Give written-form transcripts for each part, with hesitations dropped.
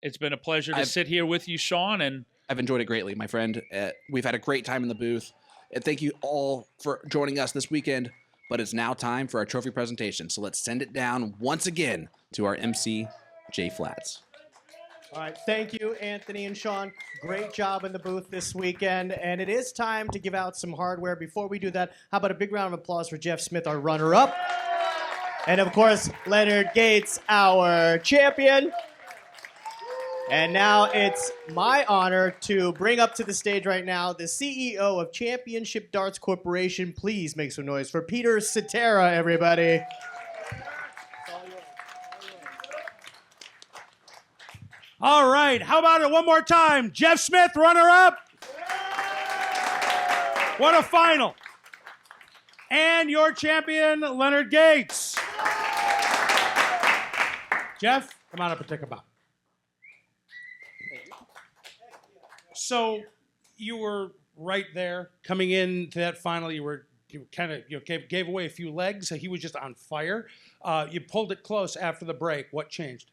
It's been a pleasure to sit here with you, Sean, and I've enjoyed it greatly, my friend. We've had a great time in the booth. And thank you all for joining us this weekend. But it's now time for our trophy presentation. So let's send it down once again to our MC, Jay Flats. All right, thank you, Anthony and Sean. Great job in the booth this weekend. And it is time to give out some hardware. Before we do that, how about a big round of applause for Jeff Smith, our runner-up? And, of course, Leonard Gates, our champion. And now it's my honor to bring up to the stage right now the CEO of Championship Darts Corporation. Please make some noise for Peter Cetera, everybody. All right, how about it one more time? Jeff Smith, runner-up. What a final. And your champion, Leonard Gates. Jeff, come on up and take a bow. So you were right there coming into that final. You kind of gave away a few legs. He was just on fire. You pulled it close after the break. What changed?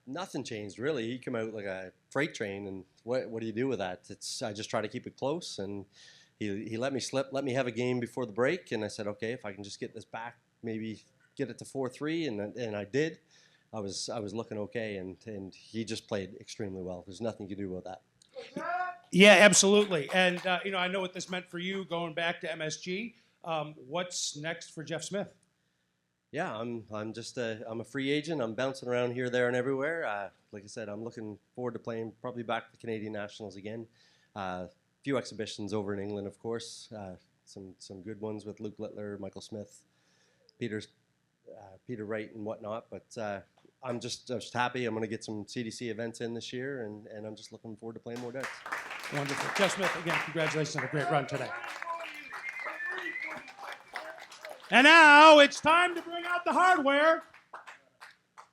Nothing changed really. He came out like a freight train, and what do you do with that? I just try to keep it close, and he let me slip, let me have a game before the break, and I said, okay, if I can just get this back, maybe get it to 4-3, and I did. I was looking okay, and he just played extremely well. There's nothing you can do about that. Yeah, absolutely. And I know what this meant for you going back to MSG. What's next for Jeff Smith? Yeah, I'm just I'm a free agent. I'm bouncing around here, there, and everywhere. Like I said, I'm looking forward to playing probably back to the Canadian Nationals again. A few exhibitions over in England, of course. Some good ones with Luke Littler, Michael Smith, Peter Wright, and whatnot. But I'm just happy. I'm going to get some CDC events in this year, and I'm just looking forward to playing more darts. Wonderful. Jeff Smith, again, congratulations on a great run today. And now it's time to bring out the hardware.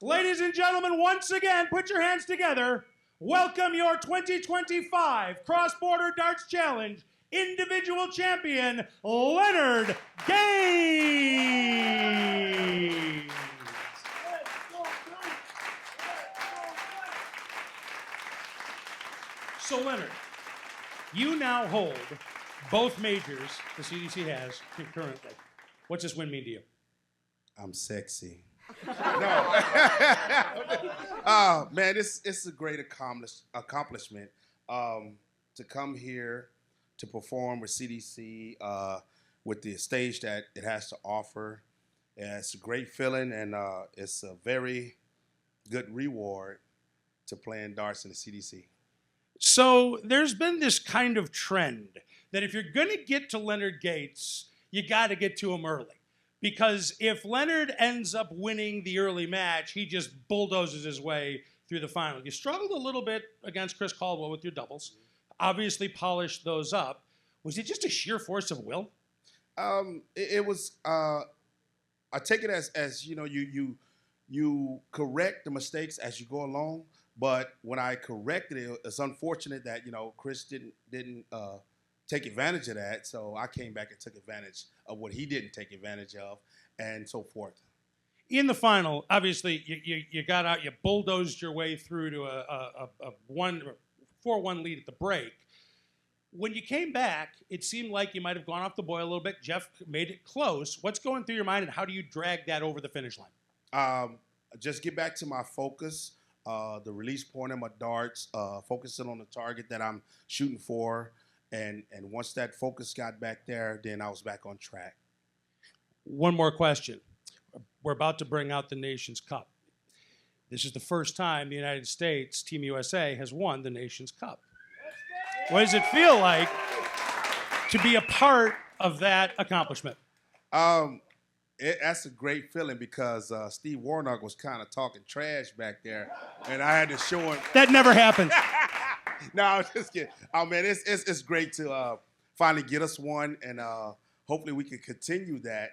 Ladies and gentlemen, once again, put your hands together. Welcome your 2025 Cross-Border Darts Challenge individual champion, Leonard Gates. So, Leonard, you now hold both majors the CDC has concurrently. What's this win mean to you? I'm sexy. No. Oh, man, it's a great accomplishment to come here to perform with CDC with the stage that it has to offer. And it's a great feeling, and it's a very good reward to playing darts in the CDC. So there's been this kind of trend that if you're going to get to Leonard Gates, you got to get to him early. Because if Leonard ends up winning the early match, he just bulldozes his way through the final. You struggled a little bit against Chris Caldwell with your doubles. Obviously polished those up. Was it just a sheer force of will? It was. I take it as you correct the mistakes as you go along. But when I corrected it, it's unfortunate that Chris didn't take advantage of that. So I came back and took advantage of what he didn't take advantage of, and so forth. In the final, obviously, you got out, you bulldozed your way through to a 4-1 lead at the break. When you came back, it seemed like you might have gone off the boil a little bit. Jeff made it close. What's going through your mind, and how do you drag that over the finish line? Just get back to my focus, the release point of my darts, focusing on the target that I'm shooting for. And once that focus got back there, then I was back on track. One more question. We're about to bring out the Nations Cup. This is the first time the United States, Team USA, has won the Nations Cup. What does it feel like to be a part of that accomplishment? That's a great feeling because Steve Warnock was kind of talking trash back there, and I had to show him. That never happens. No, I'm just kidding. Oh, man, it's great to finally get us one, and hopefully we can continue that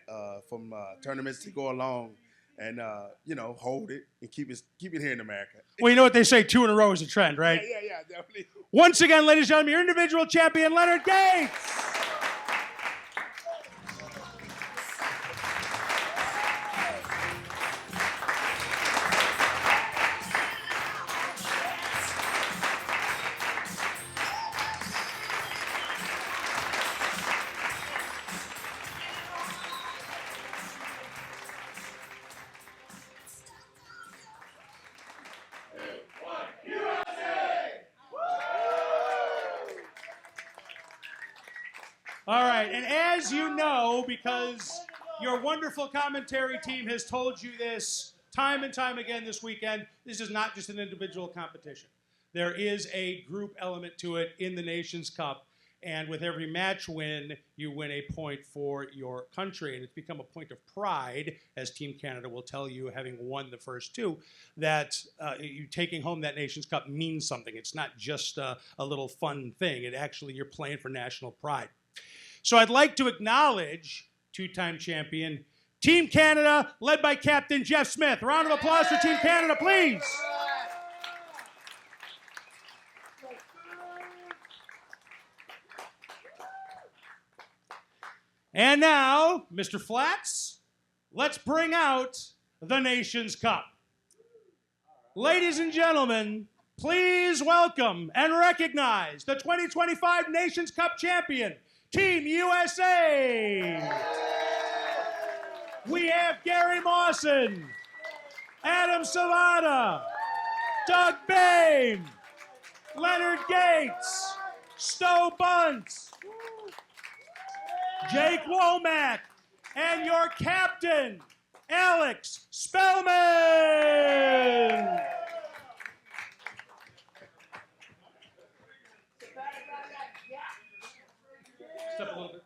from tournaments to go along and, hold it and keep it here in America. Well, you know what they say, 2 in a row is a trend, right? Yeah, definitely. Once again, ladies and gentlemen, your individual champion, Leonard Gates. All right, and as you know, because your wonderful commentary team has told you this time and time again this weekend, this is not just an individual competition. There is a group element to it in the Nations Cup, and with every match win, you win a point for your country, and it's become a point of pride, as Team Canada will tell you, having won the first two, that you taking home that Nations Cup means something. It's not just a little fun thing. It actually, you're playing for national pride. So I'd like to acknowledge two-time champion Team Canada, led by Captain Jeff Smith. A round of applause for Team Canada, please. And now, Mr. Flats, let's bring out the Nations Cup. Ladies and gentlemen, please welcome and recognize the 2025 Nations Cup champion, Team USA. We have Gary Mawson, Adam Savada, Doug Bain, Leonard Gates, Stowe Bunce, Jake Womack, and your captain, Alex Spellman. Step a little bit.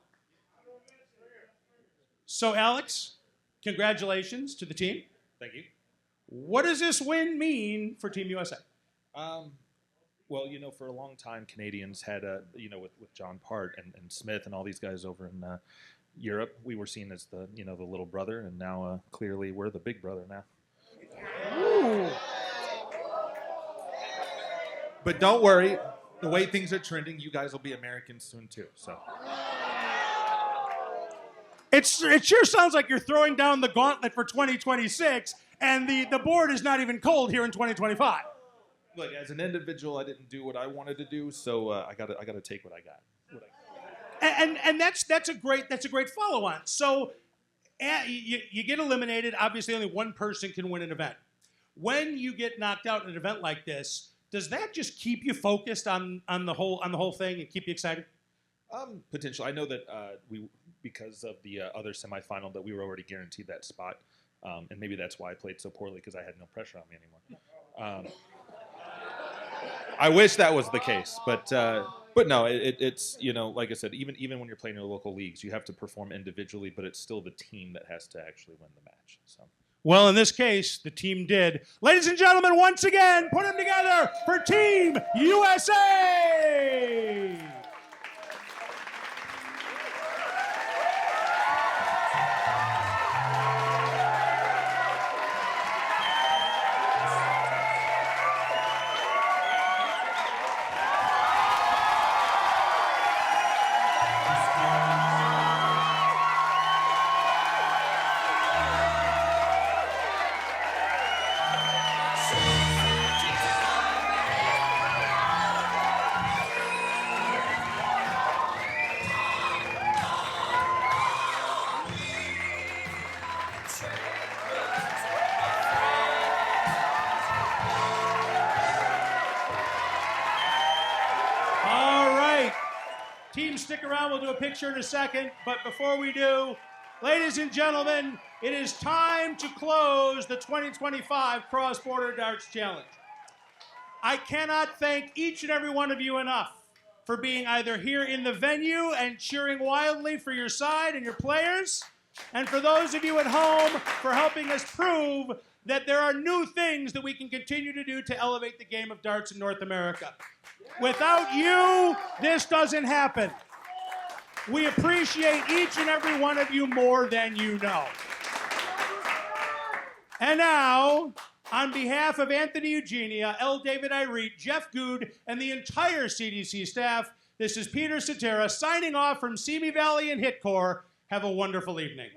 So, Alex, congratulations to the team. Thank you. What does this win mean for Team USA? Well, you know, for a long time, Canadians had, with John Part and Smith and all these guys over in Europe, we were seen as the little brother, and now clearly we're the big brother now. Ooh. But don't worry, the way things are trending, you guys will be Americans soon too. So. It sure sounds like you're throwing down the gauntlet for 2026, and the board is not even cold here in 2025. Look, as an individual, I didn't do what I wanted to do, so I gotta take what I got. And that's a great follow-on. So you get eliminated. Obviously, only one person can win an event. When you get knocked out in an event like this, does that just keep you focused on the whole thing and keep you excited? Potential. I know that because of the other semifinal that we were already guaranteed that spot, and maybe that's why I played so poorly, because I had no pressure on me anymore. I wish that was the case, but no, it's like I said, even when you're playing in your local leagues, you have to perform individually, but it's still the team that has to actually win the match. So. Well, in this case, the team did. Ladies and gentlemen, once again, put them together for Team USA! Team, stick around. We'll do a picture in a second. But before we do, ladies and gentlemen, it is time to close the 2025 Cross Border Darts Challenge. I cannot thank each and every one of you enough for being either here in the venue and cheering wildly for your side and your players, and for those of you at home for helping us prove that there are new things that we can continue to do to elevate the game of darts in North America. Without you, this doesn't happen. We appreciate each and every one of you more than you know. And now, on behalf of Anthony Eugenia, L. David Irete, Jeff Good, and the entire CDC staff, this is Peter Cetera signing off from Simi Valley and Hitcore. Have a wonderful evening.